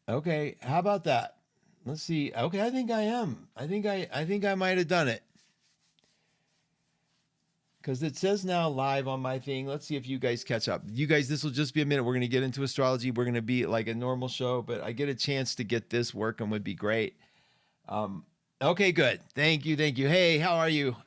Okay, how about that? Let's see. Okay, I think I am. I think I might have done it. Because it says now live on my thing. Let's see if you guys catch up. You guys, this will just be a minute. We're going to get into astrology. We're going to be like a normal show, but I get a chance to get this working would be great. Okay, good. Thank you. Thank you. Hey, how are you?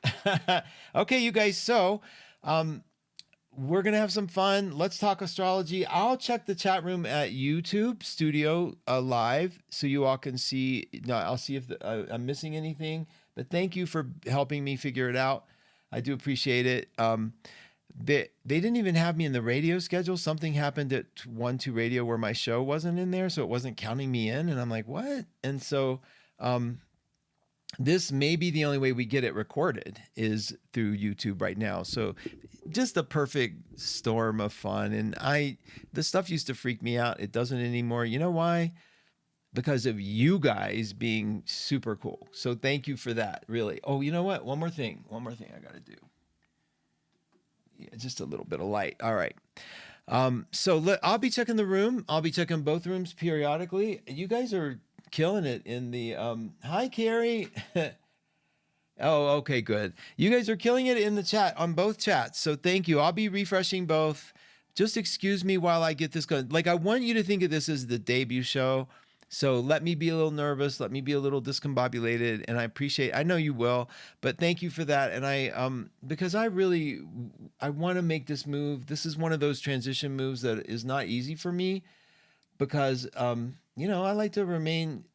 Okay, you guys. So, we're going to have some fun. Let's talk astrology. I'll check the chat room at YouTube Studio live so you all can see. No, I'll see if I'm missing anything. But thank you for helping me figure it out. I do appreciate it. They didn't even have me in the radio schedule. Something happened at 1-2 Radio where my show wasn't in there, so it wasn't counting me in. And I'm like, what? And so this may be the only way we get it recorded is through YouTube right now. So just a perfect storm of fun. And the stuff used to freak me out. It doesn't anymore. You know why? Because of you guys being super cool. So thank you for that, really. Oh, you know what? One more thing I got to do. Yeah, just a little bit of light. All right. I'll be checking the room. I'll be checking both rooms periodically. You guys are killing it in the, hi, Carrie. Oh, okay, good. You guys are killing it in the chat on both chats. So thank you. I'll be refreshing both. Just excuse me while I get this going. Like, I want you to think of this as the debut show. So let me be a little nervous. Let me be a little discombobulated. And I know you will, but thank you for that. And because I want to make this move. This is one of those transition moves that is not easy for me because, I like to remain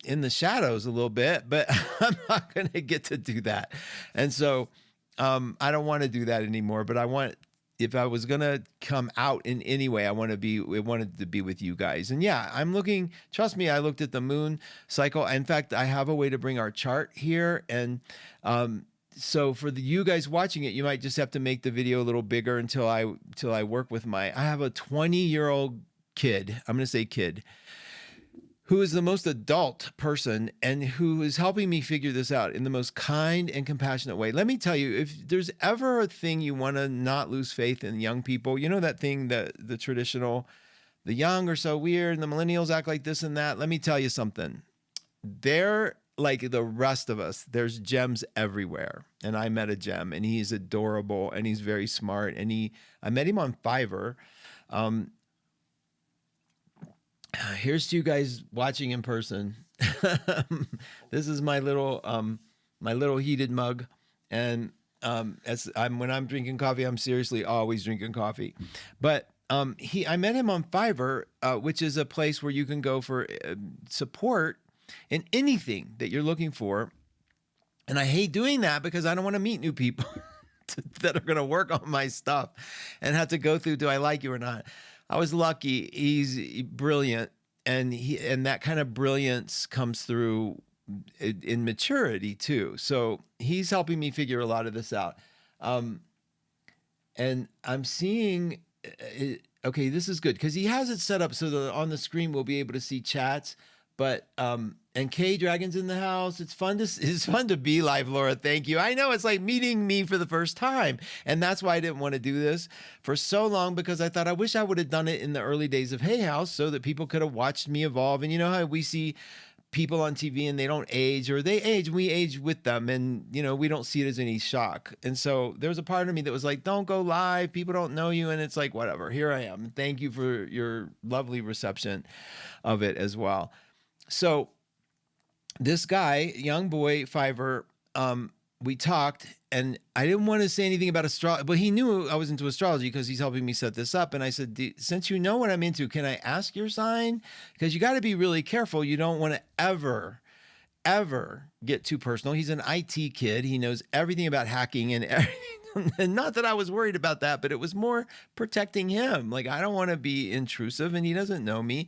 in the shadows a little bit, but I'm not going to get to do that. And so, I don't want to do that anymore, but if I was going to come out in any way, I wanted to be with you guys. And yeah, trust me, I looked at the moon cycle. In fact, I have a way to bring our chart here. And, so for you guys watching it, you might just have to make the video a little bigger until I work with I have a 20-year-old kid. I'm going to say kid, who is the most adult person and who is helping me figure this out in the most kind and compassionate way. Let me tell you, if there's ever a thing you want to not lose faith in young people, you know that thing, the traditional, the young are so weird and the millennials act like this and that. Let me tell you something. They're like the rest of us. There's gems everywhere. And I met a gem and he's adorable and he's very smart. And I met him on Fiverr. Here's to you guys watching in person. This is my little heated mug, and when I'm drinking coffee, I'm seriously always drinking coffee. But I met him on Fiverr, which is a place where you can go for support in anything that you're looking for. And I hate doing that because I don't want to meet new people that are going to work on my stuff and have to go through, do I like you or not? I was lucky. He's brilliant, and that kind of brilliance comes through in maturity too. So he's helping me figure a lot of this out. And I'm seeing, okay, this is good because he has it set up so that on the screen we'll be able to see chats. But and K Dragon's in the house. It's fun to be live, Laura. Thank you. I know it's like meeting me for the first time. And that's why I didn't want to do this for so long, because I thought I wish I would have done it in the early days of Hay House so that people could have watched me evolve. And you know how we see people on TV and they don't age, or they age, we age with them, and we don't see it as any shock. And so there was a part of me that was like, don't go live, people don't know you. And it's like, whatever, here I am. Thank you for your lovely reception of it as well. So this guy, young boy, Fiverr, we talked, and I didn't want to say anything about astrology, but he knew I was into astrology because he's helping me set this up. And I said, since you know what I'm into, can I ask your sign? Because you got to be really careful. You don't want to ever get too personal. He's an IT kid. He knows everything about hacking and everything. And not that I was worried about that, but it was more protecting him. Like, I don't want to be intrusive, and he doesn't know me.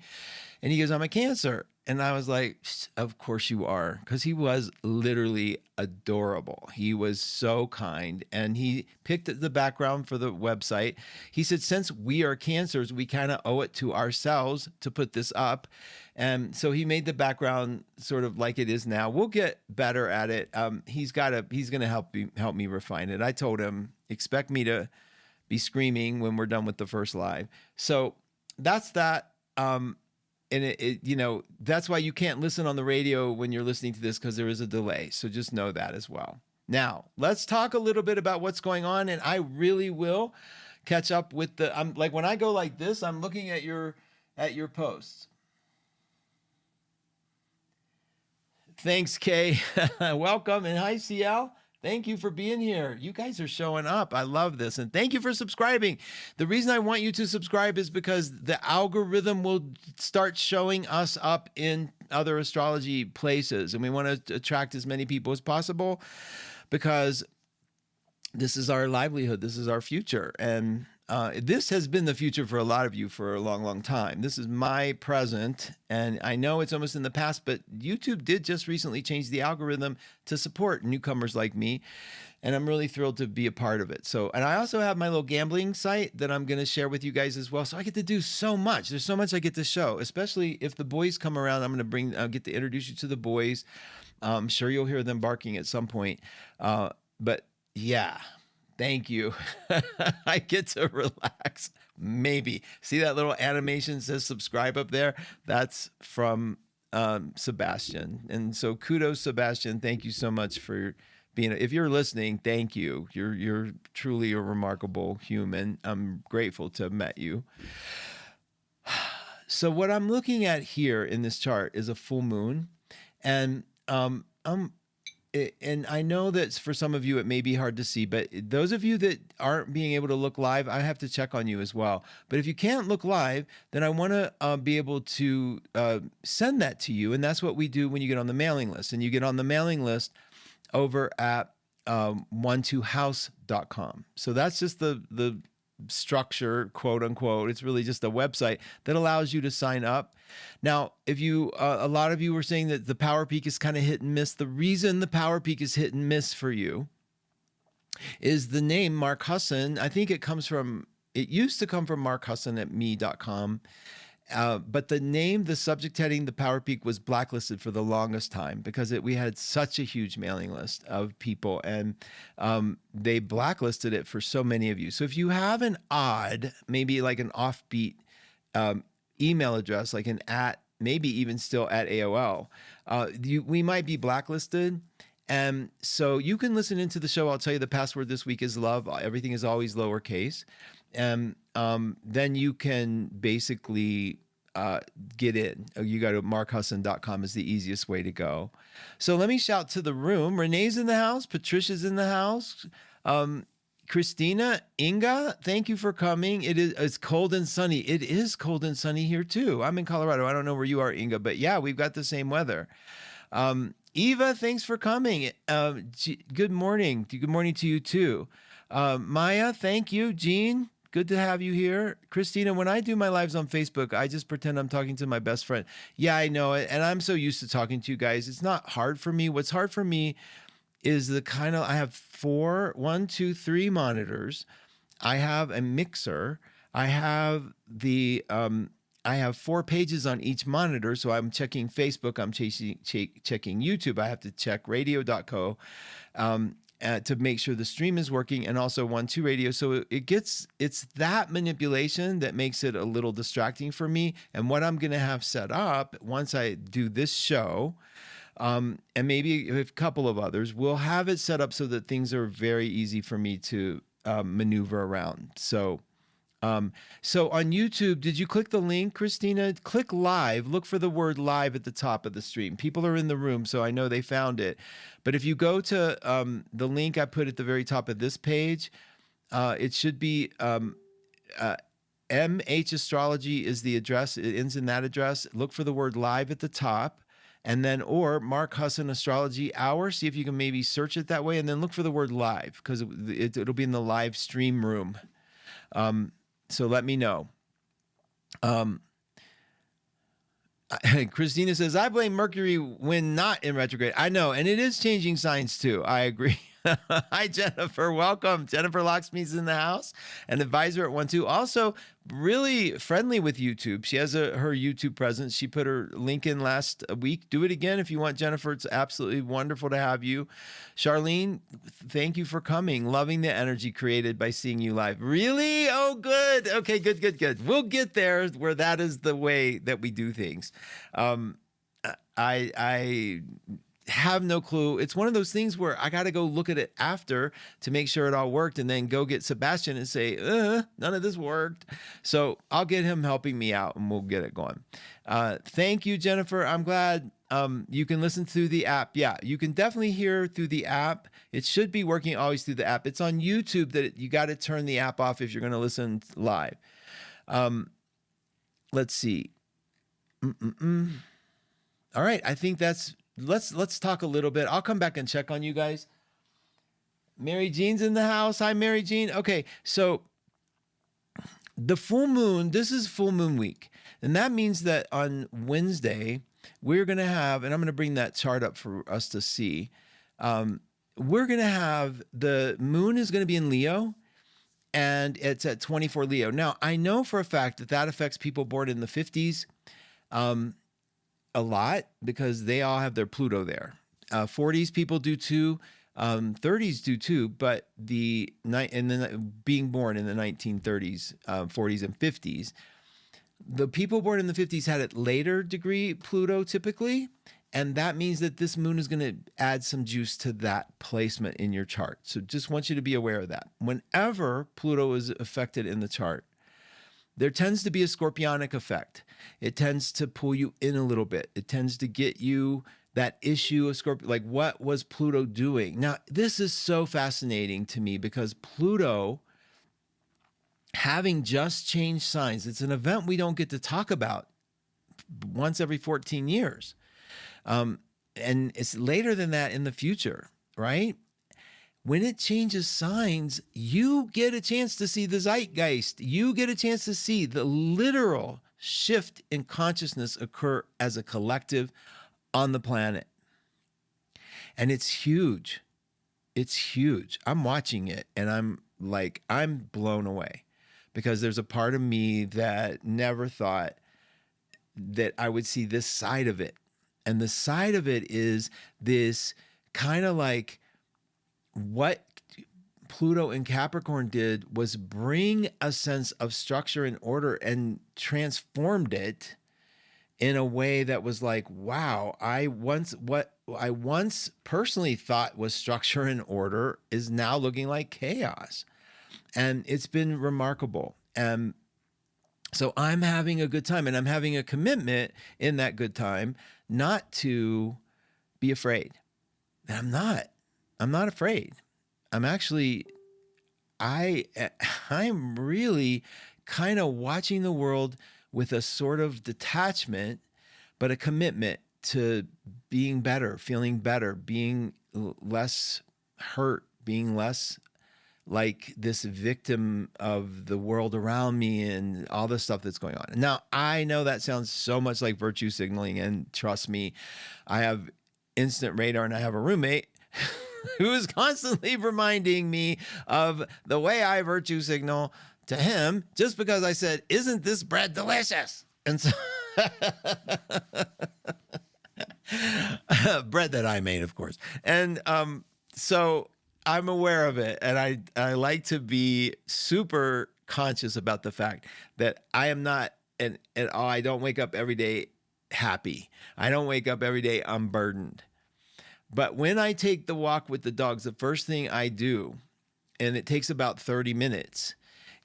And he goes, I'm a Cancer. And I was like, of course you are. Because he was literally adorable. He was so kind. And he picked the background for the website. He said, since we are Cancers, we kind of owe it to ourselves to put this up. And so he made the background sort of like it is now. We'll get better at it. He's going to help me refine it. I told him, expect me to be screaming when we're done with the first live. So that's that. and you know, that's why you can't listen on the radio when you're listening to this, because there is a delay. So just know that as well. Now, let's talk a little bit about what's going on, and I really will catch up with I'm like, when I go like this, I'm looking at your posts. Thanks, Kay. Welcome, and hi, CL. Thank you for being here. You guys are showing up. I love this. And thank you for subscribing. The reason I want you to subscribe is because the algorithm will start showing us up in other astrology places. And we want to attract as many people as possible, because this is our livelihood. This is our future. And this has been the future for a lot of you for a long, long time. This is my present, and I know it's almost in the past, but YouTube did just recently change the algorithm to support newcomers like me, and I'm really thrilled to be a part of it. So, and I also have my little gambling site that I'm going to share with you guys as well. So I get to do so much. There's so much I get to show, especially if the boys come around. I'm going to get to introduce you to the boys. I'm sure you'll hear them barking at some point. But yeah. Thank you. I get to relax. Maybe. See that little animation says subscribe up there? That's from Sebastian. And so kudos, Sebastian. Thank you so much for being, if you're listening, thank you. You're truly a remarkable human. I'm grateful to have met you. So what I'm looking at here in this chart is a full moon. And and I know that for some of you it may be hard to see, but those of you that aren't being able to look live, I have to check on you as well. But if you can't look live, then I want to be able to send that to you. And that's what we do when you get on the mailing list. And you get on the mailing list over at 12house.com. So that's just the structure, quote unquote. It's really just a website that allows you to sign up. Now, if you, a lot of you were saying that the Power Peak is kind of hit and miss. The reason the Power Peak is hit and miss for you is the name Mark Husson. I think it used to come from Mark Husson at me.com. But the name, the subject heading, the Power Peak, was blacklisted for the longest time because we had such a huge mailing list of people, and they blacklisted it for so many of you. So if you have an odd, maybe like an offbeat email address, like an maybe even still at AOL, we might be blacklisted. And so you can listen into the show. I'll tell you the password this week is love. Everything is always lowercase. And then you can basically get in. You go to markhusson.com is the easiest way to go. So let me shout to the room. Renee's in the house. Patricia's in the house. Christina, Inga, thank you for coming. It's cold and sunny. It is cold and sunny here too. I'm in Colorado. I don't know where you are, Inga, but yeah, we've got the same weather. Eva, thanks for coming. Good morning. Good morning to you too. Maya, thank you. Jean, good to have you here. Christina, when I do my lives on Facebook, I just pretend I'm talking to my best friend. Yeah, I know it. And I'm so used to talking to you guys. It's not hard for me. What's hard for me is I have 3 monitors. I have a mixer. I have I have 4 pages on each monitor. So I'm checking Facebook. I'm checking YouTube. I have to check radio.co. To make sure the stream is working, and also 1-2 radio. So it's that manipulation that makes it a little distracting for me. And what I'm going to have set up once I do this show, and maybe a couple of others, we'll have it set up so that things are very easy for me to maneuver around. So on YouTube, did you click the link, Christina? Click live. Look for the word live at the top of the stream. People are in the room, so I know they found it. But if you go to the link I put at the very top of this page, it should be MH Astrology is the address. It ends in that address. Look for the word live at the top. And then, or Mark Husson Astrology Hour. See if you can maybe search it that way. And then look for the word live, because it'll be in the live stream room. So let me know. Christina says, I blame Mercury when not in retrograde. I know, and it is changing signs too. I agree. Hi, Jennifer. Welcome. Jennifer Locksmith's in the house, an advisor at 1-2. Also, really friendly with YouTube. She has her YouTube presence. She put her link in last week. Do it again if you want, Jennifer. It's absolutely wonderful to have you. Charlene, thank you for coming. Loving the energy created by seeing you live. Really? Oh, good. Okay, good. We'll get there where that is the way that we do things. I have no clue. It's one of those things where I got to go look at it after to make sure it all worked and then go get Sebastian and say, none of this worked. So I'll get him helping me out and we'll get it going. Thank you, Jennifer. I'm glad you can listen through the app. Yeah, you can definitely hear through the app. It should be working always through the app. It's on YouTube that you got to turn the app off if you're going to listen live. Let's see. All right. I think let's talk a little bit. I'll come back and check on you guys. Mary Jean's in the house. Hi, Mary Jean. Okay. So the full moon, this is full moon week. And that means that on Wednesday, we're going to have, and I'm going to bring that chart up for us to see. We're going to have, the moon is going to be in Leo and it's at 24 Leo. Now, I know for a fact that that affects people born in the 50s. A lot because they all have their Pluto there. 40s people do too. 30s do too, but being born in the 1930s, 40s and 50s, the people born in the 50s had it later degree Pluto typically. And that means that this moon is going to add some juice to that placement in your chart. So just want you to be aware of that. Whenever Pluto is affected in the chart, there tends to be a scorpionic effect. It tends to pull you in a little bit. It tends to get you that issue of Scorpio, like what was Pluto doing? Now, this is so fascinating to me because Pluto, having just changed signs, it's an event we don't get to talk about once every 14 years. And it's later than that in the future, right? When it changes signs, you get a chance to see the zeitgeist. You get a chance to see the literal shift in consciousness occur as a collective on the planet. And it's huge. It's huge. I'm watching it and I'm blown away because there's a part of me that never thought that I would see this side of it. And the side of it is this kind of like, what Pluto in Capricorn did was bring a sense of structure and order and transformed it in a way that was like, wow, what I once personally thought was structure and order is now looking like chaos. And it's been remarkable. And so I'm having a good time and I'm having a commitment in that good time not to be afraid. And I'm not afraid. I'm actually, I'm really kind of watching the world with a sort of detachment, but a commitment to being better, feeling better, being less hurt, being less like this victim of the world around me and all the stuff that's going on. Now, I know that sounds so much like virtue signaling, and trust me, I have instant radar and I have a roommate who is constantly reminding me of the way I virtue signal to him just because I said, isn't this bread delicious? And so bread that I made, of course. And so I'm aware of it. And I like to be super conscious about the fact that I am not, and I don't wake up every day happy. I don't wake up every day unburdened. But when I take the walk with the dogs, the first thing I do, and it takes about 30 minutes,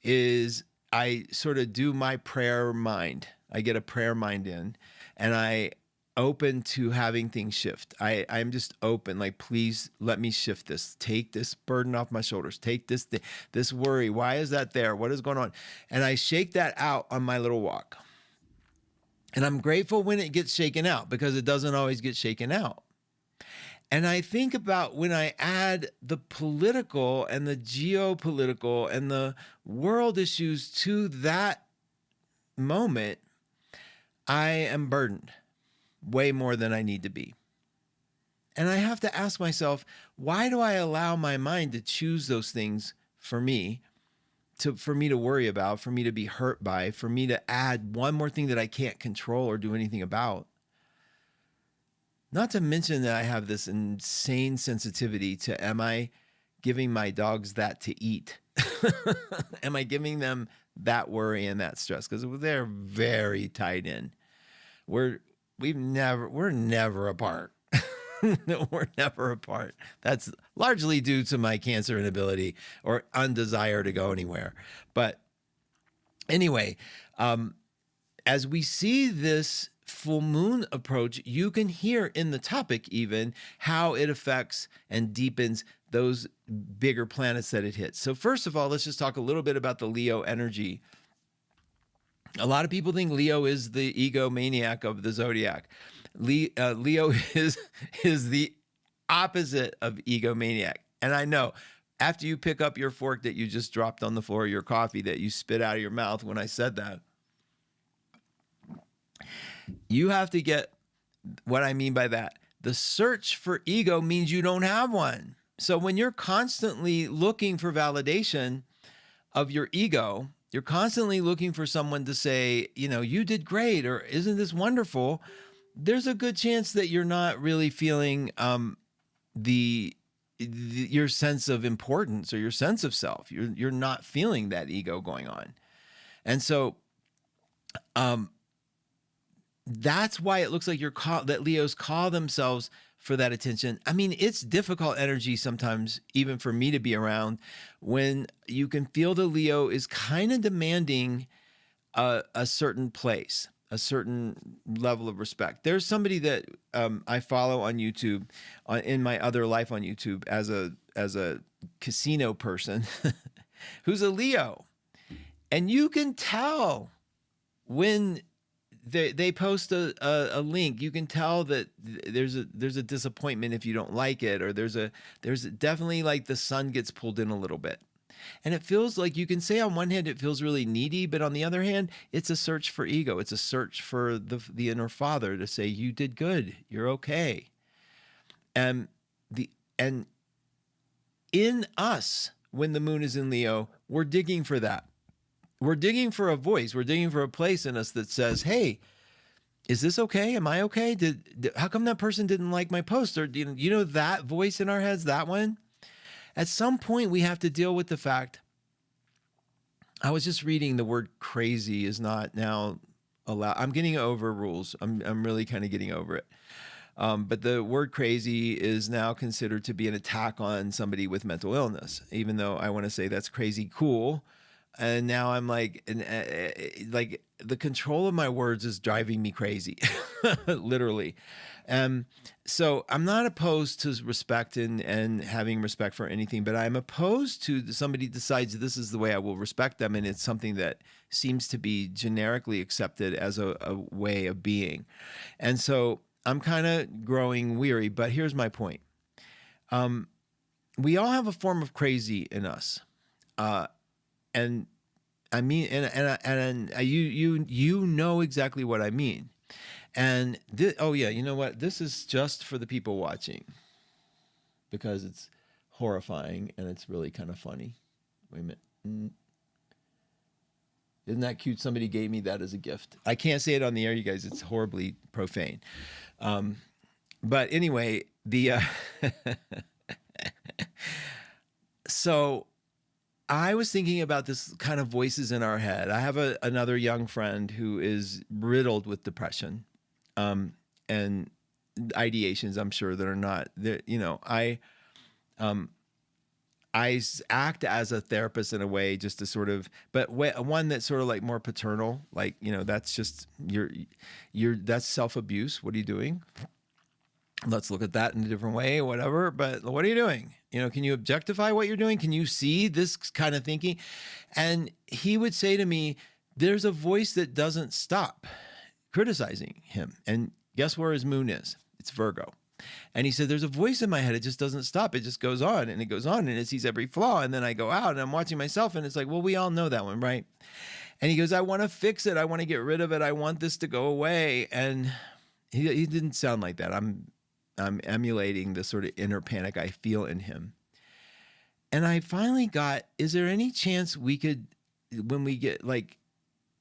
is I sort of do my prayer mind. I get a prayer mind in, and I open to having things shift. I'm just open, like, please let me shift this. Take this burden off my shoulders. Take this worry. Why is that there? What is going on? And I shake that out on my little walk. And I'm grateful when it gets shaken out because it doesn't always get shaken out. And I think about when I add the political and the geopolitical and the world issues to that moment, I am burdened way more than I need to be. And I have to ask myself, why do I allow my mind to choose those things for me, for me to worry about, for me to be hurt by, for me to add one more thing that I can't control or do anything about? Not to mention that I have this insane sensitivity to, am I giving my dogs that to eat? Am I giving them that worry and that stress? Because they're very tied in. We're never apart. No, we're never apart. That's largely due to my cancer inability or undesire to go anywhere. But anyway, as we see this full moon approach, you can hear in the topic even how it affects and deepens those bigger planets that it hits. So first of all, let's just talk a little bit about the Leo energy. A lot of people think Leo is the egomaniac of the zodiac. Leo is the opposite of egomaniac. And I know after you pick up your fork that you just dropped on the floor of your coffee that you spit out of your mouth when I said that, you have to get what I mean by that. The search for ego means you don't have one. So when you're constantly looking for validation of your ego, you're constantly looking for someone to say, you did great, or isn't this wonderful? There's a good chance that you're not really feeling your sense of importance or your sense of self. You're not feeling that ego going on. And so that's why it looks like that Leos call themselves for that attention. I mean, it's difficult energy sometimes, even for me to be around, when you can feel the Leo is kind of demanding a certain place, a certain level of respect. There's somebody that I follow on YouTube, in my other life on YouTube, as a casino person, who's a Leo, and you can tell when they post a link. You can tell that there's a disappointment if you don't like it, or there's definitely like the sun gets pulled in a little bit. And it feels like, you can say on one hand it feels really needy, but on the other hand, it's a search for ego. It's a search for the inner father to say, you did good, you're okay. And in us, when the moon is in Leo, we're digging for that. We're digging for a voice. We're digging for a place in us that says, hey, is this okay? Am I okay? How come that person didn't like my post? Or that voice in our heads, that one? At some point, we have to deal with the fact. I was just reading the word crazy is not now allowed. I'm getting over rules. I'm really kind of getting over it. But the word crazy is now considered to be an attack on somebody with mental illness, even though I want to say that's crazy cool. And now I'm like the control of my words is driving me crazy, literally. So I'm not opposed to respect and having respect for anything, but I'm opposed to somebody decides this is the way I will respect them, and it's something that seems to be generically accepted as a way of being. And so I'm kind of growing weary, but here's my point. We all have a form of crazy in us. And I mean, and you know exactly what I mean. And oh yeah, you know what? This is just for the people watching, because it's horrifying and it's really kind of funny. Wait a minute. Isn't that cute? Somebody gave me that as a gift. I can't say it on the air, you guys. It's horribly profane. But anyway, so I was thinking about this kind of voices in our head. I have another young friend who is riddled with depression, and ideations, I'm sure, that are not there. I act as a therapist in a way, just to sort of, but one that's sort of like more paternal, like, that's just that's self-abuse. What are you doing? Let's look at that in a different way, whatever. But what are you doing? Can you objectify what you're doing? Can you see this kind of thinking? And he would say to me, there's a voice that doesn't stop criticizing him. And guess where his moon is? It's Virgo. And he said, there's a voice in my head. It just doesn't stop. It just goes on and it goes on and it sees every flaw. And then I go out and I'm watching myself and it's like, well, we all know that one, right? And he goes, I want to fix it. I want to get rid of it. I want this to go away. And he didn't sound like that. I'm emulating the sort of inner panic I feel in him. And I finally got, is there any chance we could, when we get like,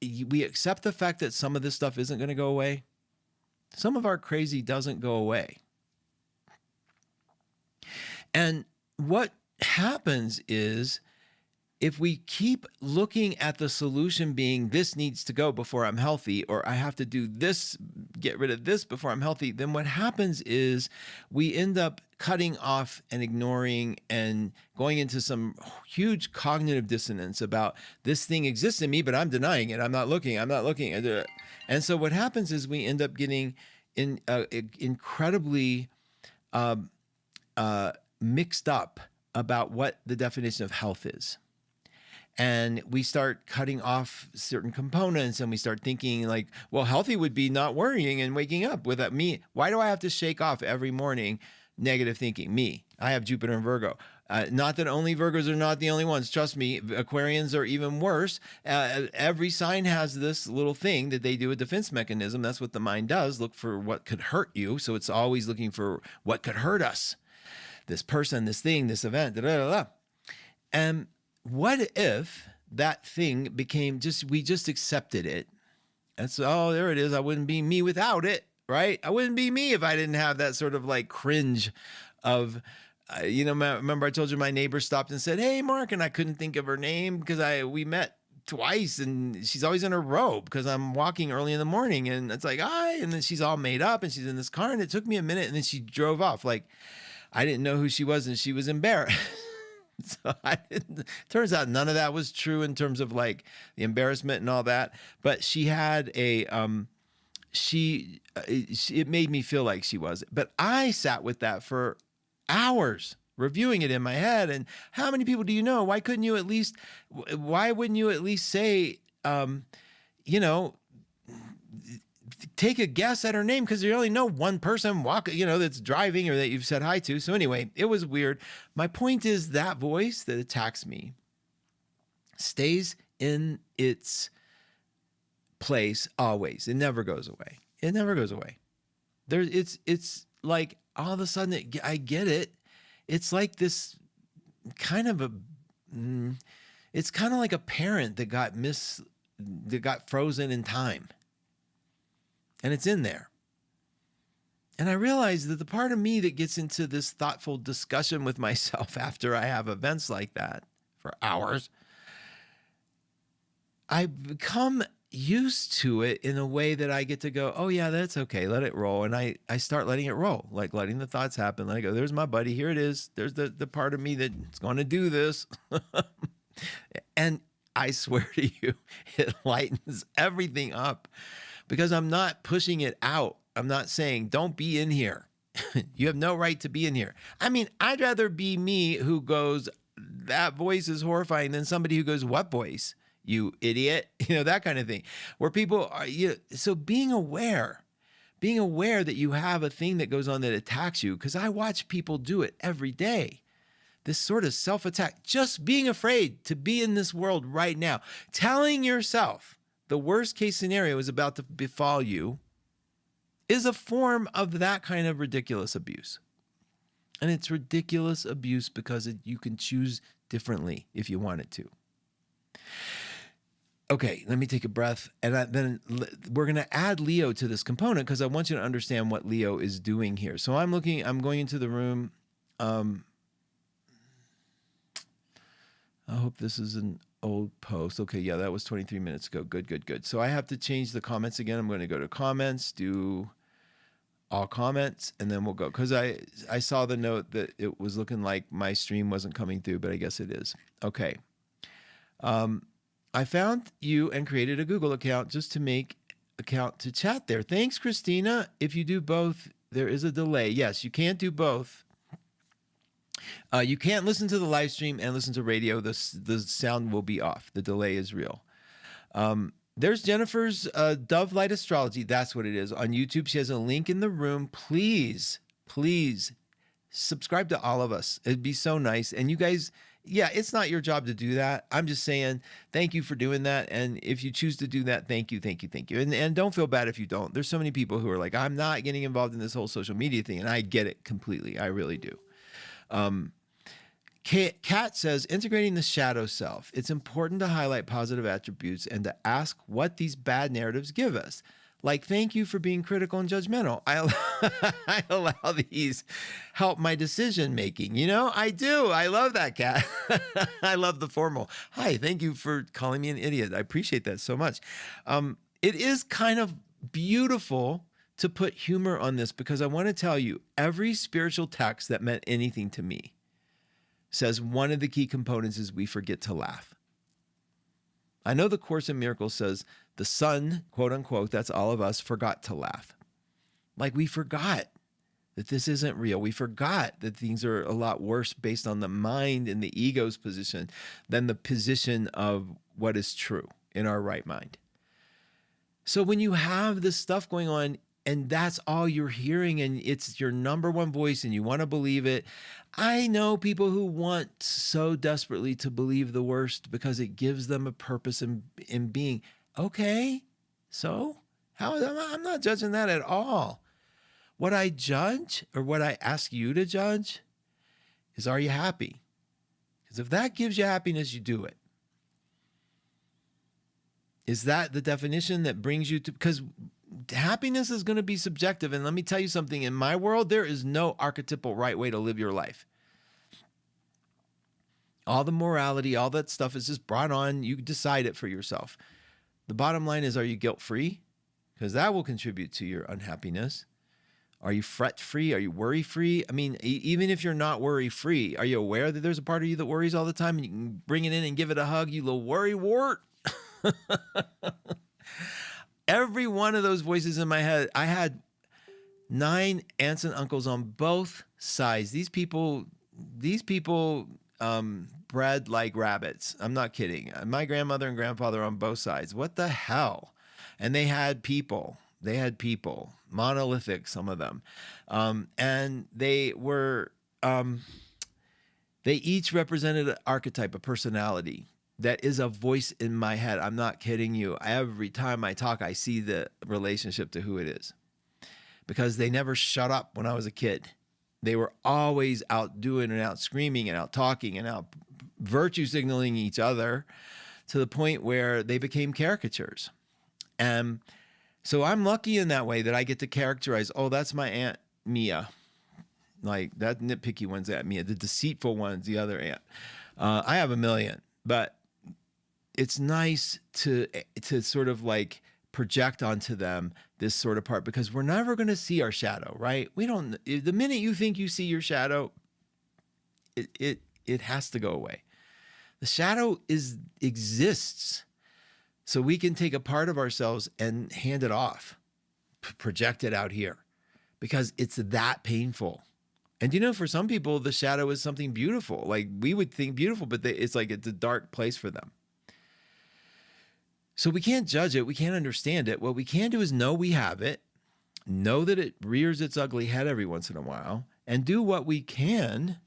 we accept the fact that some of this stuff isn't going to go away? Some of our crazy doesn't go away. And what happens is, if we keep looking at the solution being this needs to go before I'm healthy, or I have to do this, get rid of this before I'm healthy, then what happens is we end up cutting off and ignoring and going into some huge cognitive dissonance about this thing exists in me, but I'm denying it. I'm not looking. And so what happens is we end up getting incredibly mixed up about what the definition of health is. And we start cutting off certain components, and we start thinking like, well, healthy would be not worrying and waking up without me. Why do I have to shake off every morning negative thinking? Me, I have Jupiter and Virgo. Not that only Virgos are not the only ones. Trust me, Aquarians are even worse. Every sign has this little thing that they do, a defense mechanism. That's what the mind does. Look for what could hurt you. So it's always looking for what could hurt us. This person, this thing, this event, And what if that thing became we just accepted it? And so, oh, there it is. I wouldn't be me without it, right? I wouldn't be me if I didn't have that sort of like cringe of, remember I told you my neighbor stopped and said, hey, Mark, and I couldn't think of her name because we met twice and she's always in her robe because I'm walking early in the morning, and it's like, and then she's all made up and she's in this car, and it took me a minute, and then she drove off. Like, I didn't know who she was, and she was embarrassed. So turns out none of that was true in terms of like the embarrassment and all that. But she had it made me feel like she was. But I sat with that for hours, reviewing it in my head. And how many people do you know? Why wouldn't you at least say, take a guess at her name, because you only know one person that's driving or that you've said hi to. So anyway, it was weird. My point is that voice that attacks me stays in its place always. It never goes away. It never goes away. It's like all of a sudden I get it. It's like this kind of it's kind of like a parent that got frozen in time. And it's in there. And I realize that the part of me that gets into this thoughtful discussion with myself after I have events like that for hours, I become used to it in a way that I get to go, oh yeah, that's okay, let it roll. And I start letting it roll, like letting the thoughts happen. I go, there's my buddy, here it is. There's the part of me that's going to do this. And I swear to you, it lightens everything up. Because I'm not pushing it out. I'm not saying, don't be in here. You have no right to be in here. I mean, I'd rather be me who goes, that voice is horrifying, than somebody who goes, what voice? You idiot. That kind of thing. Where people are, so being aware that you have a thing that goes on that attacks you, because I watch people do it every day. This sort of self-attack, just being afraid to be in this world right now, telling yourself the worst case scenario is about to befall you, is a form of that kind of ridiculous abuse. And it's ridiculous abuse because you can choose differently if you wanted to. Okay, let me take a breath. And then we're going to add Leo to this component because I want you to understand what Leo is doing here. So I'm going into the room. I hope this is an old post. Okay, yeah, that was 23 minutes ago. Good. So I have to change the comments again. I'm going to go to comments, do all comments, and then we'll go. Because I saw the note that it was looking like my stream wasn't coming through, but I guess it is. Okay. I found you and created a Google account just to make account to chat there. Thanks, Christina. If you do both, there is a delay. Yes, you can't do both. You can't listen to the live stream and listen to radio. The sound will be off. The delay is real. There's Jennifer's Dove Light Astrology. That's what it is. On YouTube, she has a link in the room. Please subscribe to all of us. It'd be so nice. And you guys, yeah, it's not your job to do that. I'm just saying thank you for doing that. And if you choose to do that, thank you, thank you, thank you. And don't feel bad if you don't. There's so many people who are like, I'm not getting involved in this whole social media thing. And I get it completely. I really do. Kat says, integrating the shadow self. It's important to highlight positive attributes and to ask what these bad narratives give us. Like, thank you for being critical and judgmental. I allow these help my decision making. You know, I do. I love that, Kat. I love the formal. Hi, thank you for calling me an idiot. I appreciate that so much. It is kind of beautiful to put humor on this because I want to tell you, every spiritual text that meant anything to me says one of the key components is we forget to laugh. I know the Course in Miracles says the sun, quote unquote, that's all of us, forgot to laugh. Like we forgot that this isn't real. We forgot that things are a lot worse based on the mind and the ego's position than the position of what is true in our right mind. So when you have this stuff going on and that's all you're hearing and it's your number one voice and you want to believe it, I know people who want so desperately to believe the worst because it gives them a purpose in being. Okay, so I'm not judging that at all. What I judge or what I ask you to judge is, are you happy? Because if that gives you happiness, you do it. Is that the definition that brings you to, because happiness is going to be subjective. And let me tell you something, in my world, there is no archetypal right way to live your life. All the morality, all that stuff is just brought on. You decide it for yourself. The bottom line is, are you guilt-free? Because that will contribute to your unhappiness. Are you fret-free? Are you worry-free? I mean, even if you're not worry-free, are you aware that there's a part of you that worries all the time and you can bring it in and give it a hug, you little worry wart? Every one of those voices in my head, I had 9 aunts and uncles on both sides. These people bred like rabbits. I'm not kidding. My grandmother and grandfather on both sides. What the hell? And they had people, monolithic, some of them. And they were, they each represented an archetype, a personality. That is a voice in my head. I'm not kidding you. Every time I talk, I see the relationship to who it is. Because they never shut up when I was a kid. They were always out doing and out screaming and out talking and out virtue signaling each other to the point where they became caricatures. And so I'm lucky in that way that I get to characterize, oh, that's my Aunt Mia. Like that nitpicky one's Aunt Mia. The deceitful one's the other aunt. I have a million, but it's nice to sort of like project onto them this sort of part because we're never going to see our shadow, right? We don't, the minute you think you see your shadow, it has to go away. The shadow exists so we can take a part of ourselves and hand it off, project it out here because it's that painful. And you know, for some people, the shadow is something beautiful. Like we would think beautiful, but it's like it's a dark place for them. So we can't judge it. We can't understand it. What we can do is know we have it, know that it rears its ugly head every once in a while, and do what we can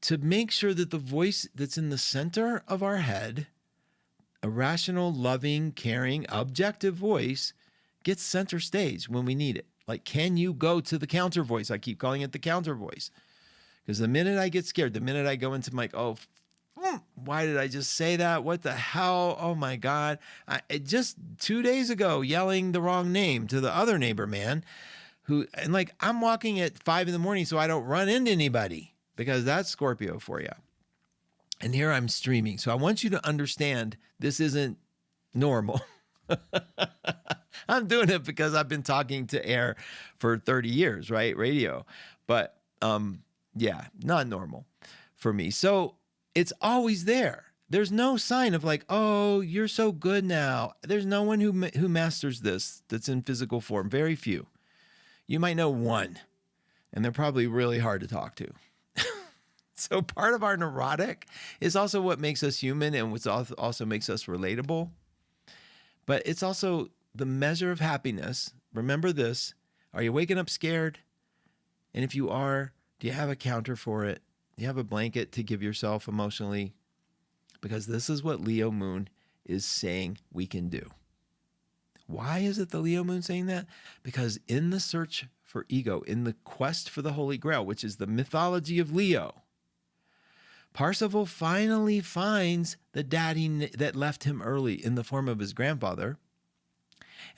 to make sure that the voice that's in the center of our head, a rational, loving, caring, objective voice, gets center stage when we need it. Like, can you go to the counter voice? I keep calling it the counter voice. Because the minute I get scared, the minute I go into my, why did I just say that? What the hell? Oh my God. Just 2 days ago, yelling the wrong name to the other neighbor man and like, I'm walking at 5 a.m. so I don't run into anybody because that's Scorpio for you. And here I'm streaming. So I want you to understand this isn't normal. I'm doing it because I've been talking to air for 30 years, right? Radio. But yeah, not normal for me. So it's always there. There's no sign of like, oh, you're so good now. There's no one who masters this that's in physical form. Very few. You might know one, and they're probably really hard to talk to. So part of our neurotic is also what makes us human and what also makes us relatable. But it's also the measure of happiness. Remember this. Are you waking up scared? And if you are, do you have a counter for it? You have a blanket to give yourself emotionally, because this is what Leo moon is saying we can do. Why is it the Leo moon saying that? Because in the search for ego, in the quest for the Holy Grail, which is the mythology of Leo, Parsifal finally finds the daddy that left him early in the form of his grandfather,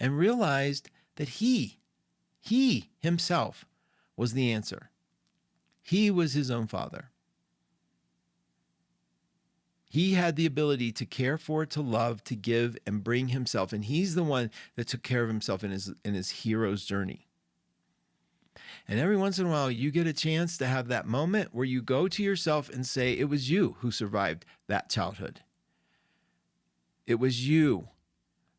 and realized that he himself was the answer. He was his own father. He had the ability to care for, to love, to give, and bring himself. And he's the one that took care of himself in his hero's journey. And every once in a while, you get a chance to have that moment where you go to yourself and say, it was you who survived that childhood. It was you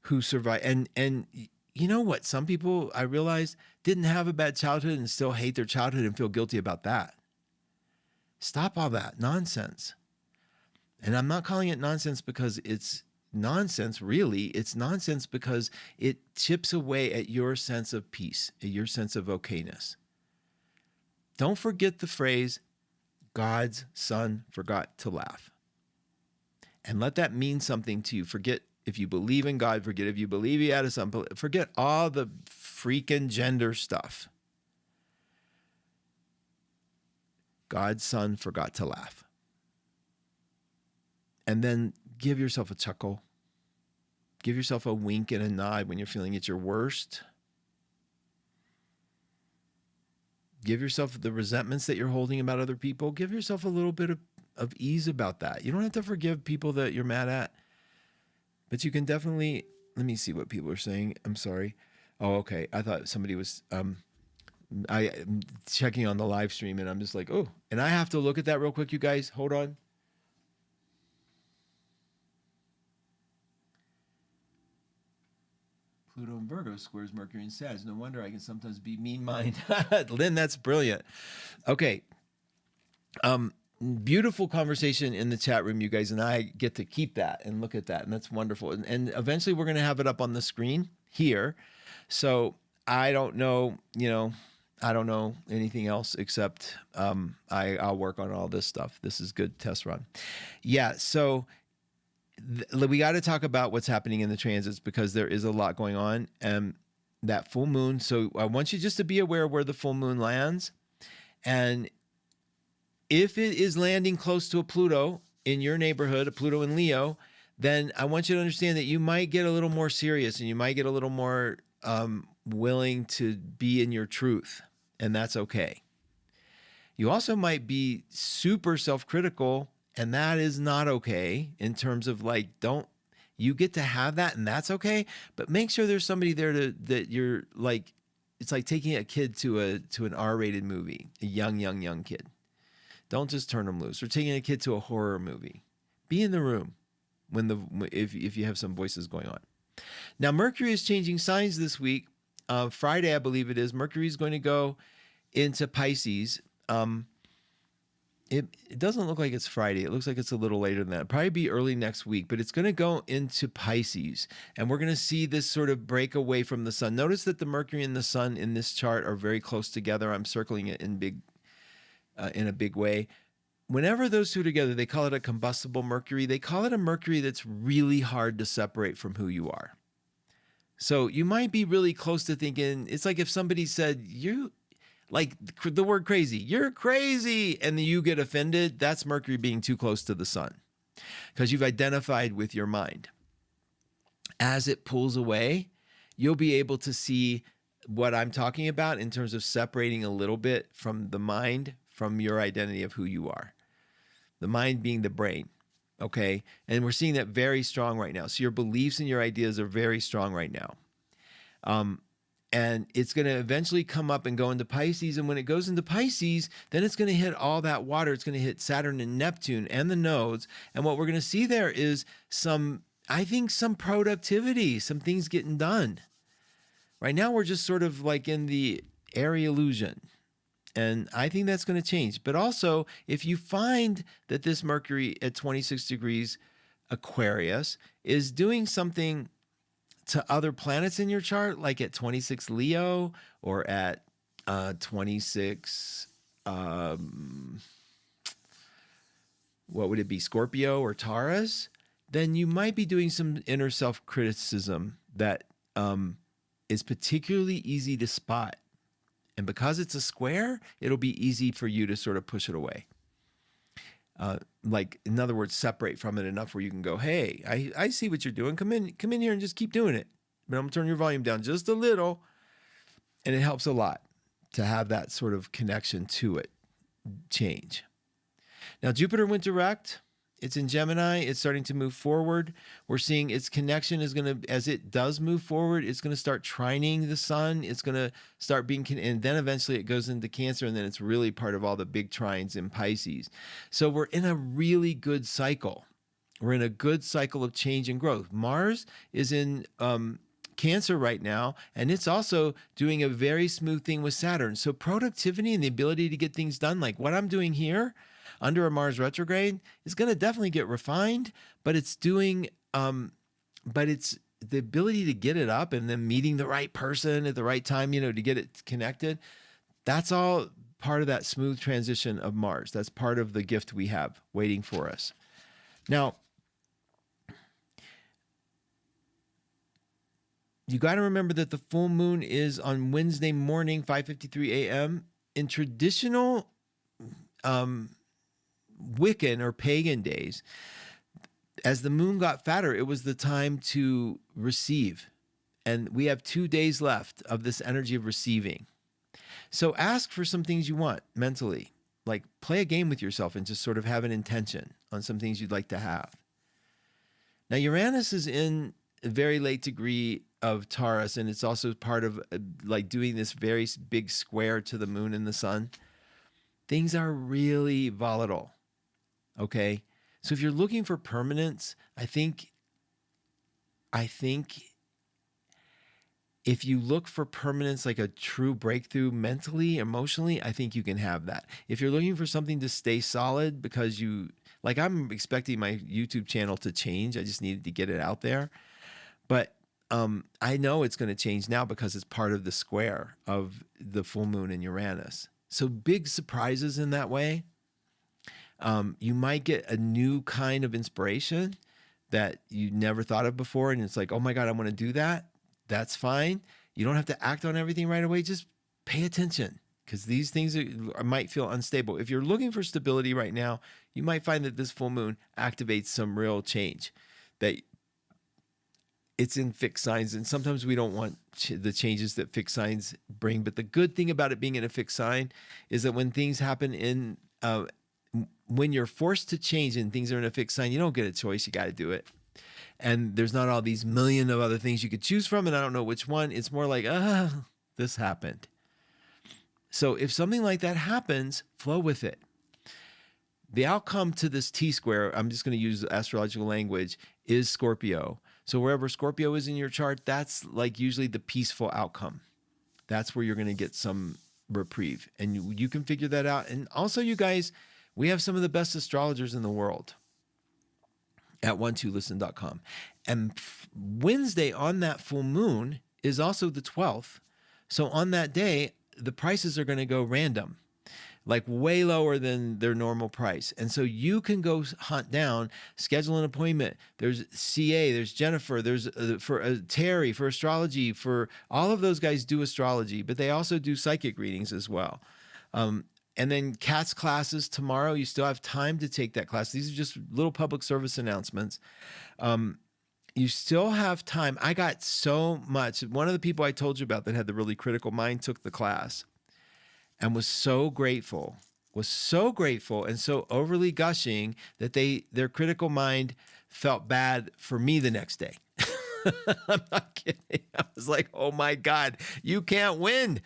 who survived. And you know what? Some people, I realized, didn't have a bad childhood and still hate their childhood and feel guilty about that. Stop all that nonsense. And I'm not calling it nonsense because it's nonsense, really. It's nonsense because it chips away at your sense of peace, at your sense of okayness. Don't forget the phrase, God's son forgot to laugh. And let that mean something to you. Forget if you believe in God, forget if you believe he had a son, forget all the freaking gender stuff. God's son forgot to laugh. And then give yourself a chuckle. Give yourself a wink and a nod when you're feeling at your worst. Give yourself the resentments that you're holding about other people. Give yourself a little bit of ease about that. You don't have to forgive people that you're mad at, but you can definitely, let me see what people are saying. I'm sorry. Oh, okay. I thought somebody was, I'm checking on the live stream and I'm just like, oh, and I have to look at that real quick, you guys. Hold on. Pluto and Virgo squares Mercury and Sag. No wonder I can sometimes be mean-minded. Lynn, that's brilliant. Okay. Beautiful conversation in the chat room, you guys, and I get to keep that and look at that, and that's wonderful. And eventually we're going to have it up on the screen here. So I don't know, I don't know anything else except I'll work on all this stuff. This is good test run. Yeah, so we got to talk about what's happening in the transits because there is a lot going on. That full moon. So I want you just to be aware of where the full moon lands. And if it is landing close to a Pluto in your neighborhood, a Pluto in Leo, then I want you to understand that you might get a little more serious and you might get a little more willing to be in your truth. And that's okay. You also might be super self-critical, and that is not okay in terms of you get to have that and that's okay, but make sure there's somebody there that you're like, it's like taking a kid to an R-rated movie, a young kid. Don't just turn them loose. Or taking a kid to a horror movie. Be in the room if you have some voices going on. Now, Mercury is changing signs this week. Friday, I believe it is. Mercury is going to go into Pisces. It doesn't look like it's Friday. It looks like it's a little later than that. It'll probably be early next week, but it's going to go into Pisces. And we're going to see this sort of break away from the sun. Notice that the Mercury and the sun in this chart are very close together. I'm circling it in a big way. Whenever those two together, they call it a combustible Mercury. They call it a Mercury that's really hard to separate from who you are. So you might be really close to thinking, it's like if somebody said, like the word crazy, you're crazy, and then you get offended. That's Mercury being too close to the sun because you've identified with your mind. As it pulls away, you'll be able to see what I'm talking about in terms of separating a little bit from the mind, from your identity of who you are. The mind being the brain, okay? And we're seeing that very strong right now. So your beliefs and your ideas are very strong right now. And it's going to eventually come up and go into Pisces. And when it goes into Pisces, then it's going to hit all that water. It's going to hit Saturn and Neptune and the nodes. And what we're going to see there is some productivity, some things getting done. Right now, we're just sort of like in the airy illusion. And I think that's going to change. But also, if you find that this Mercury at 26 degrees Aquarius is doing something to other planets in your chart, like at 26 Leo or at 26 what would it be, Scorpio or Taurus, then you might be doing some inner self-criticism that is particularly easy to spot. And because it's a square, it'll be easy for you to sort of push it away. Like, in other words, separate from it enough where you can go, hey, I see what you're doing. Come in here and just keep doing it. But I'm going to turn your volume down just a little. And it helps a lot to have that sort of connection to it change. Now, Jupiter went direct. It's in Gemini. It's starting to move forward. We're seeing its connection is going to, as it does move forward, it's going to start trining the sun. It's going to start being, and then eventually it goes into Cancer, and then it's really part of all the big trines in Pisces. So we're in a really good cycle. We're in a good cycle of change and growth. Mars is in Cancer right now, and it's also doing a very smooth thing with Saturn. So productivity and the ability to get things done, like what I'm doing here, under a Mars retrograde, is going to definitely get refined, but it's doing, but it's the ability to get it up and then meeting the right person at the right time, to get it connected. That's all part of that smooth transition of Mars. That's part of the gift we have waiting for us. Now, you got to remember that the full moon is on Wednesday morning, 5:53 a.m. In traditional Wiccan or pagan days, as the moon got fatter, it was the time to receive. And we have 2 days left of this energy of receiving. So ask for some things you want mentally, like play a game with yourself and just sort of have an intention on some things you'd like to have. Now, Uranus is in a very late degree of Taurus, and it's also part of like doing this very big square to the moon and the sun. Things are really volatile. Okay. So if you're looking for permanence, I think if you look for permanence, like a true breakthrough mentally, emotionally, I think you can have that. If you're looking for something to stay solid because I'm expecting my YouTube channel to change. I just needed to get it out there. But I know it's going to change now because it's part of the square of the full moon in Uranus. So big surprises in that way. You might get a new kind of inspiration that you never thought of before. And it's like, oh my God, I want to do that. That's fine. You don't have to act on everything right away. Just pay attention, because these things might feel unstable. If you're looking for stability right now, you might find that this full moon activates some real change, that it's in fixed signs. And sometimes we don't want the changes that fixed signs bring. But the good thing about it being in a fixed sign is that when things happen when you're forced to change and things are in a fixed sign, you don't get a choice. You got to do it. And there's not all these million of other things you could choose from, and I don't know which one. It's more like, this happened. So if something like that happens, flow with it. The outcome to this T-square, I'm just going to use astrological language, is Scorpio. So wherever Scorpio is in your chart, that's like usually the peaceful outcome. That's where you're going to get some reprieve. And you can figure that out. And also, you guys, we have some of the best astrologers in the world at 12listen.com. And Wednesday on that full moon is also the 12th. So on that day, the prices are going to go random, like way lower than their normal price. And so you can go hunt down, schedule an appointment. There's CA, there's Jennifer, there's for Terry, for astrology, for all of those guys do astrology, but they also do psychic readings as well. And then Kat's classes tomorrow, you still have time to take that class. These are just little public service announcements. You still have time. I got so much. One of the people I told you about that had the really critical mind took the class and was so grateful and so overly gushing that their critical mind felt bad for me the next day. I'm not kidding. I was like, oh my God, you can't win.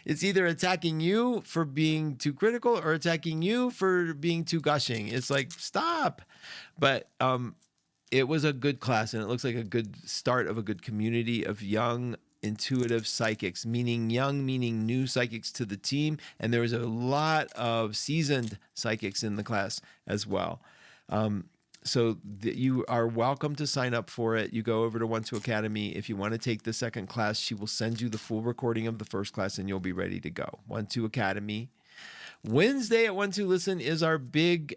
It's either attacking you for being too critical or attacking you for being too gushing. It's like, stop. But it was a good class, and it looks like a good start of a good community of young, intuitive psychics, meaning new psychics to the team. And there was a lot of seasoned psychics in the class as well. So you are welcome to sign up for it. You go over to 12 Academy. If you want to take the second class, she will send you the full recording of the first class and you'll be ready to go. 12 Academy. Wednesday at 1-2 Listen is our big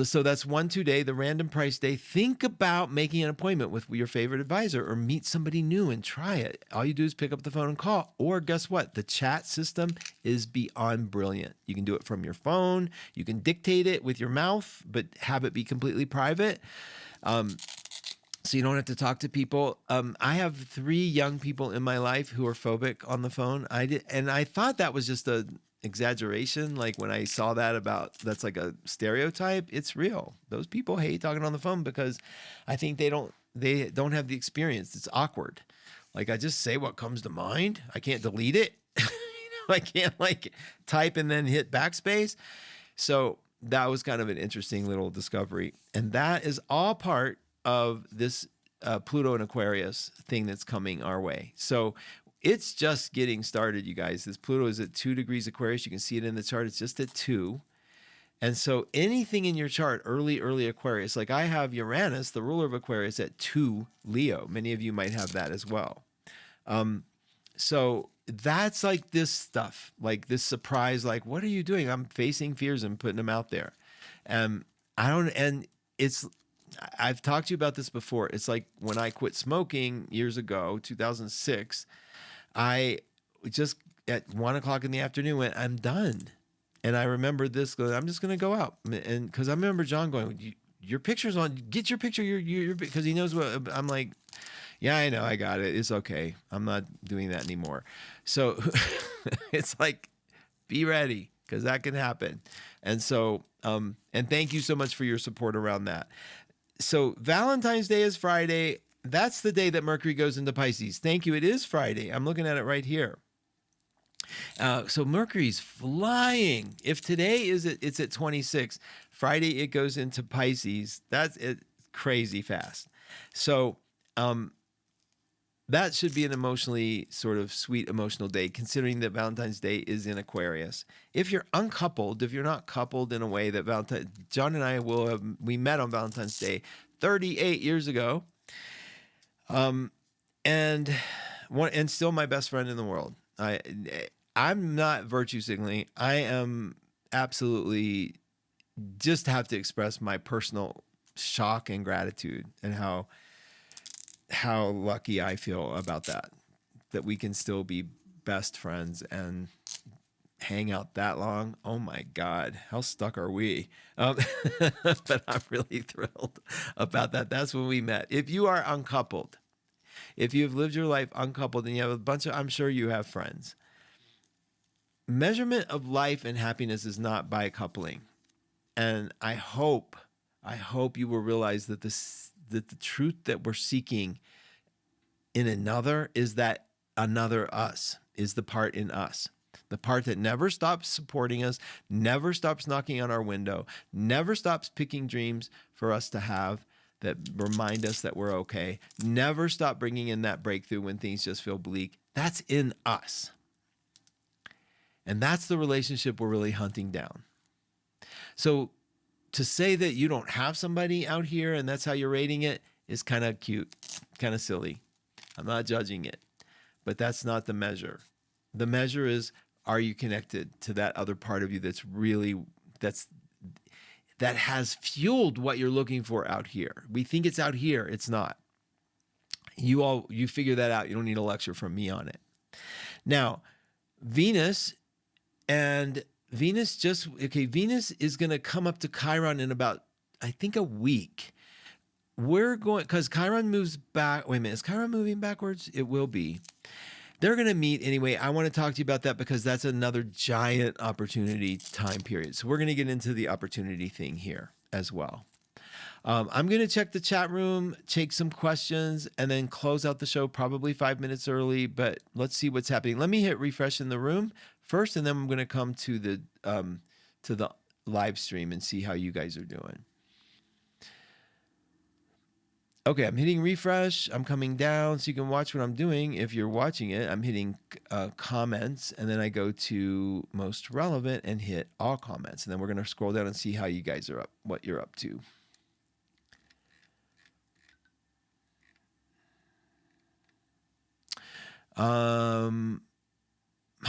so that's 1-2 day, the random price day. Think about making an appointment with your favorite advisor or meet somebody new and try it. All you do is pick up the phone and call. Or guess what? The chat system is beyond brilliant. You can do it from your phone. You can dictate it with your mouth, but have it be completely private. So you don't have to talk to people. I have 3 young people in my life who are phobic on the phone. And I thought that was just a exaggeration. Like when I saw that that's like a stereotype. It's real. Those people hate talking on the phone because I think they don't have the experience. It's awkward. Like I just say what comes to mind. I can't delete it. I can't like type and then hit backspace. So that was kind of an interesting little discovery. And that is all part of this Pluto and Aquarius thing that's coming our way. So it's just getting started, you guys. This Pluto is at 2 degrees Aquarius. You can see it in the chart. It's just at 2. And so anything in your chart, early Aquarius, like I have Uranus, the ruler of Aquarius, at 2 Leo. Many of you might have that as well. So that's like this stuff, like this surprise, like, what are you doing? I'm facing fears and putting them out there. And I've talked to you about this before. It's like when I quit smoking years ago, 2006, I just at 1 o'clock in the afternoon went, I'm done. And I remember this, I'm just going to go out. And because I remember John going, your picture's on, get your picture, because he knows what I'm like. Yeah, I know. I got it. It's okay. I'm not doing that anymore. So it's like, be ready because that can happen. And so, and thank you so much for your support around that. So Valentine's Day is Friday. That's the day that Mercury goes into Pisces. Thank you. It is Friday. I'm looking at it right here. So Mercury's flying. If today it's at 26, Friday it goes into Pisces. That's it, crazy fast. So that should be an emotionally sort of sweet emotional day, considering that Valentine's Day is in Aquarius. If you're uncoupled, if you're not coupled in a way that John and I we met on Valentine's Day 38 years ago. And still my best friend in the world. I'm not virtue signaling. I am absolutely just have to express my personal shock and gratitude and how lucky I feel about that we can still be best friends and hang out that long. Oh my God, how stuck are we? But I'm really thrilled about that. That's when we met. If you are uncoupled, if you've lived your life uncoupled and you have a bunch of, I'm sure you have friends. Measurement of life and happiness is not by coupling. And I hope you will realize that that the truth that we're seeking in another is that another us is the part in us. The part that never stops supporting us, never stops knocking on our window, never stops picking dreams for us to have that remind us that we're okay, never stop bringing in that breakthrough when things just feel bleak. That's in us. And that's the relationship we're really hunting down. So to say that you don't have somebody out here and that's how you're rating it is kind of cute, kind of silly. I'm not judging it, but that's not the measure. The measure is, are you connected to that other part of you that has fueled what you're looking for out here? We think it's out here. It's not. You figure that out. You don't need a lecture from me on it. Now, Venus is going to come up to Chiron in about, I think, a week. Because Chiron moves back. Wait a minute. Is Chiron moving backwards? It will be. They're going to meet anyway. I want to talk to you about that because that's another giant opportunity time period. So we're going to get into the opportunity thing here as well. I'm going to check the chat room, take some questions, and then close out the show probably 5 minutes early, but let's see what's happening. Let me hit refresh in the room first, and then I'm going to come to the live stream and see how you guys are doing. Okay, I'm hitting refresh. I'm coming down so you can watch what I'm doing. If you're watching it, I'm hitting comments, and then I go to most relevant and hit all comments. And then we're going to scroll down and see how you guys are up, what you're up to.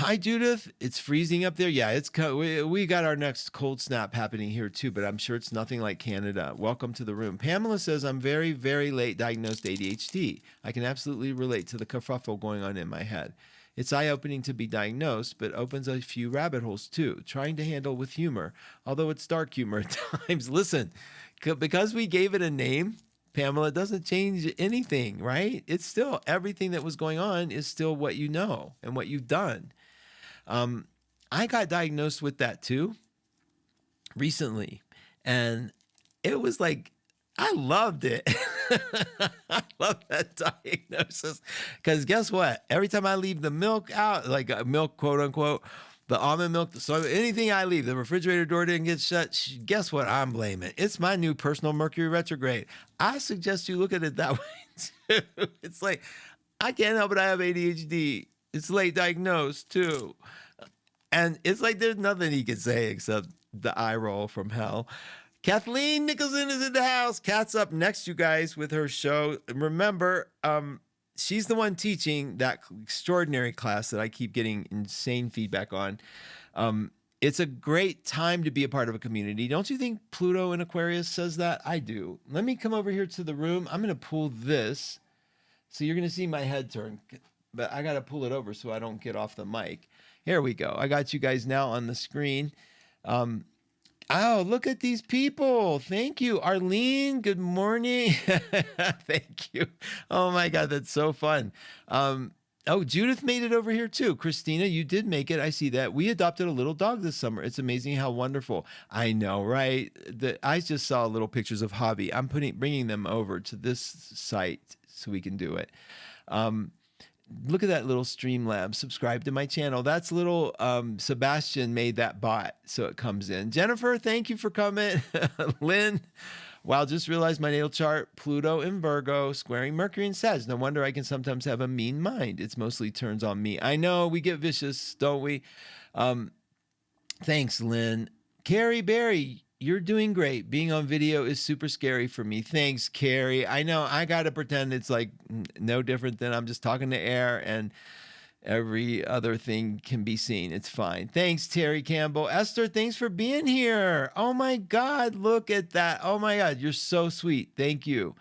Hi, Judith. It's freezing up there. Yeah, we got our next cold snap happening here too, but I'm sure it's nothing like Canada. Welcome to the room. Pamela says, I'm very, very late diagnosed ADHD. I can absolutely relate to the kerfuffle going on in my head. It's eye-opening to be diagnosed, but opens a few rabbit holes too, trying to handle with humor, although it's dark humor at times. Listen, because we gave it a name, Pamela, it doesn't change anything, right? It's still everything that was going on is still what you know and what you've done. I got diagnosed with that too recently, and it was like, I loved it. I love that diagnosis because guess what? Every time I leave the milk out, like milk, quote unquote, the almond milk, so anything I leave, the refrigerator door didn't get shut. Guess what? I'm blaming. It's my new personal Mercury retrograde. I suggest you look at it that way too. It's like, I can't help it. I have ADHD. It's late diagnosed too. And it's like there's nothing he can say except the eye roll from hell. Kathleen Nicholson is in the house. Kat's up next, you guys, with her show. Remember, she's the one teaching that extraordinary class that I keep getting insane feedback on. It's a great time to be a part of a community. Don't you think Pluto in Aquarius says that? I do. Let me come over here to the room. I'm going to pull this. So you're going to see my head turn, but I got to pull it over so I don't get off the mic. Here we go. I got you guys now on the screen. Oh, look at these people. Thank you. Arlene, good morning. Thank you. Oh my God, that's so fun. Oh, Judith made it over here too. Christina, you did make it. I see that. We adopted a little dog this summer. It's amazing how wonderful. I know, right? I just saw little pictures of Hobby. I'm bringing them over to this site so we can do it. Look at that little Streamlabs. Subscribe to my channel. That's little Sebastian made that bot so it comes in. Jennifer, thank you for coming. Lynn, wow, just realized my natal chart, Pluto in Virgo, squaring Mercury and Sag. No wonder I can sometimes have a mean mind. It's mostly turns on me. I know, we get vicious, don't we? Thanks, Lynn. Carrie Berry, you're doing great. Being on video is super scary for me. Thanks, Carrie. I know I got to pretend it's like no different than I'm just talking to air and every other thing can be seen. It's fine. Thanks, Terry Campbell. Esther, thanks for being here. Oh my God, look at that. Oh my God, you're so sweet. Thank you.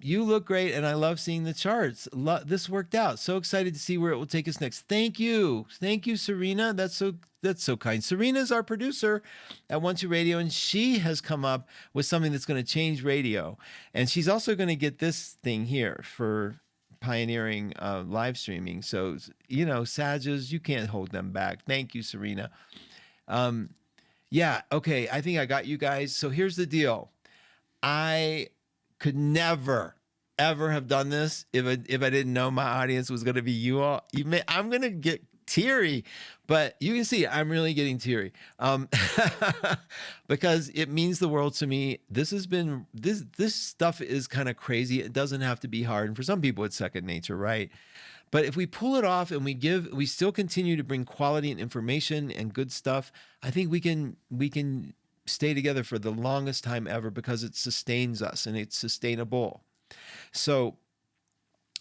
You look great, and I love seeing the charts. This worked out. So excited to see where it will take us next. Thank you. Thank you, Serena. That's so kind. Serena's our producer at 12 Radio, and she has come up with something that's going to change radio. And she's also going to get this thing here for pioneering live streaming. So, you know, Sages, you can't hold them back. Thank you, Serena. Yeah, okay, I think I got you guys. So here's the deal. I could never, ever have done this if I didn't know my audience was going to be you all. I'm going to get teary, but you can see I'm really getting teary because it means the world to me. This stuff is kind of crazy. It doesn't have to be hard. And for some people, it's second nature, right? But if we pull it off and we still continue to bring quality and information and good stuff, I think we can stay together for the longest time ever because it sustains us and it's sustainable. So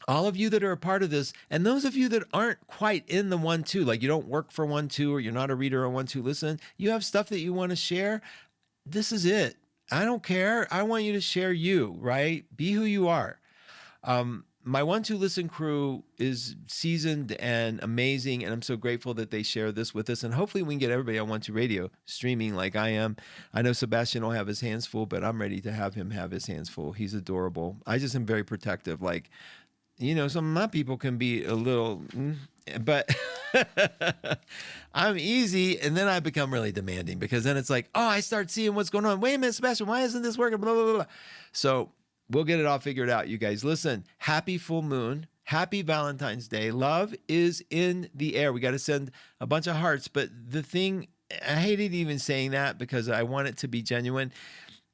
all of you that are a part of this, and those of you that aren't quite in the 1-2, like you don't work for 1-2 or you're not a reader on 1-2, listen, you have stuff that you want to share. This is it. I don't care. I want you to share you, right? Be who you are. My 1-2 Listen crew is seasoned and amazing, and I'm so grateful that they share this with us. And hopefully we can get everybody on 1-2 Radio streaming like I am. I know Sebastian will have his hands full, but I'm ready to have him have his hands full. He's adorable. I just am very protective. Like, you know, some of my people can be a little, but I'm easy. And then I become really demanding because then it's like, oh, I start seeing what's going on. Wait a minute, Sebastian, why isn't this working? Blah, blah, blah, blah. So we'll get it all figured out, you guys. Listen, happy full moon. Happy Valentine's Day. Love is in the air. We got to send a bunch of hearts. But the thing, I hated even saying that because I want it to be genuine.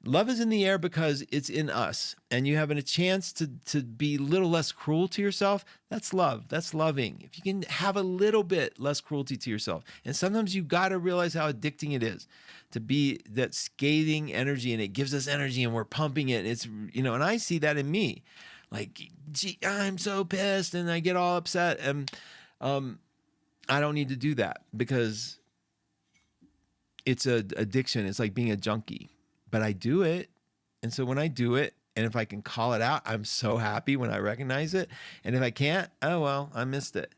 Love is in the air because it's in us. And you having a chance to be a little less cruel to yourself. That's love. That's loving. If you can have a little bit less cruelty to yourself. And sometimes you got to realize how addicting it is to be that scathing energy, and it gives us energy and we're pumping it. It's, you know, and I see that in me. Like, gee, I'm so pissed and I get all upset. And I don't need to do that because it's a addiction. It's like being a junkie, but I do it. And so when I do it, and if I can call it out, I'm so happy when I recognize it. And if I can't, oh, well, I missed it.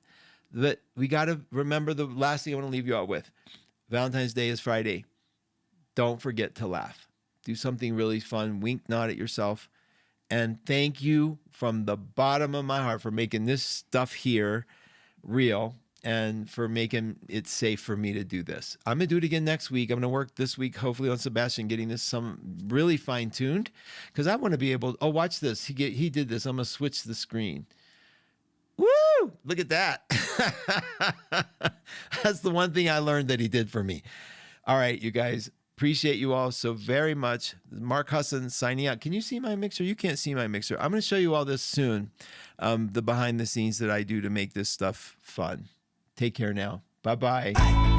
But we got to remember the last thing I want to leave you out with. Valentine's Day is Friday. Don't forget to laugh. Do something really fun. Wink, nod at yourself. And thank you from the bottom of my heart for making this stuff here real and for making it safe for me to do this. I'm going to do it again next week. I'm going to work this week, hopefully, on Sebastian, getting this some really fine-tuned because I want to be able to, oh, watch this. He did this. I'm going to switch the screen. Woo! Look at that. That's the one thing I learned that he did for me. All right, you guys. Appreciate you all so very much. Mark Husson signing out. Can you see my mixer? You can't see my mixer. I'm going to show you all this soon. The behind the scenes that I do to make this stuff fun. Take care now. Bye-bye.